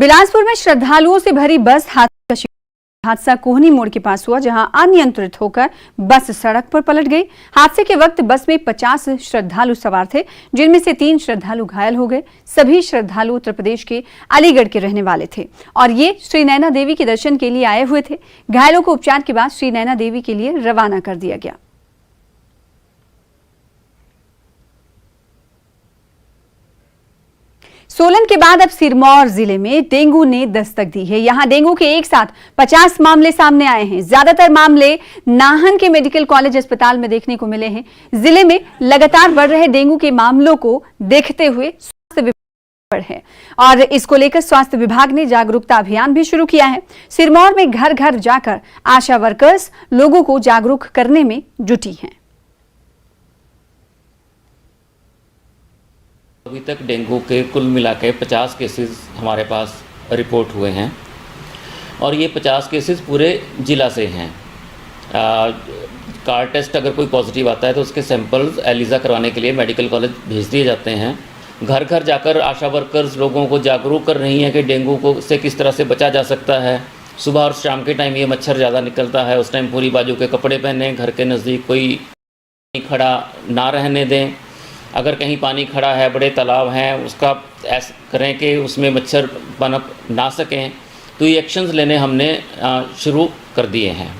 बिलासपुर में श्रद्धालुओं से भरी बस हादसा कोहनी मोड़ के पास हुआ, जहां अनियंत्रित होकर बस सड़क पर पलट गई। हादसे के वक्त बस में 50 श्रद्धालु सवार थे, जिनमें से 3 श्रद्धालु घायल हो गए। सभी श्रद्धालु उत्तर प्रदेश के अलीगढ़ के रहने वाले थे और ये श्री नैना देवी के दर्शन के लिए आए हुए थे। घायलों को उपचार के बाद श्री नैना देवी के लिए रवाना कर दिया गया। सोलन के बाद अब सिरमौर जिले में डेंगू ने दस्तक दी है। यहां डेंगू के एक साथ 50 मामले सामने आए हैं। ज्यादातर मामले नाहन के मेडिकल कॉलेज अस्पताल में देखने को मिले हैं। जिले में लगातार बढ़ रहे डेंगू के मामलों को देखते हुए स्वास्थ्य विभाग है और इसको लेकर स्वास्थ्य विभाग ने जागरूकता अभियान भी शुरू किया है। सिरमौर में घर घर जाकर आशा वर्कर्स लोगों को जागरूक करने में जुटी हैं। अभी तक डेंगू के कुल मिला के 50 केसेस हमारे पास रिपोर्ट हुए हैं और ये 50 केसेस पूरे ज़िला से हैं। कार टेस्ट अगर कोई पॉजिटिव आता है तो उसके सैंपल्स एलिजा करवाने के लिए मेडिकल कॉलेज भेज दिए जाते हैं। घर घर जाकर आशा वर्कर्स लोगों को जागरूक कर रही हैं कि डेंगू को से किस तरह से बचा जा सकता है। सुबह और शाम के टाइम ये मच्छर ज़्यादा निकलता है, उस टाइम पूरी बाजू के कपड़े पहनें, घर के नज़दीक कोई खड़ा ना रहने दें। अगर कहीं पानी खड़ा है, बड़े तालाब हैं, उसका ऐसा करें कि उसमें मच्छर पनप ना सकें। तो ये एक्शंस लेने हमने शुरू कर दिए हैं।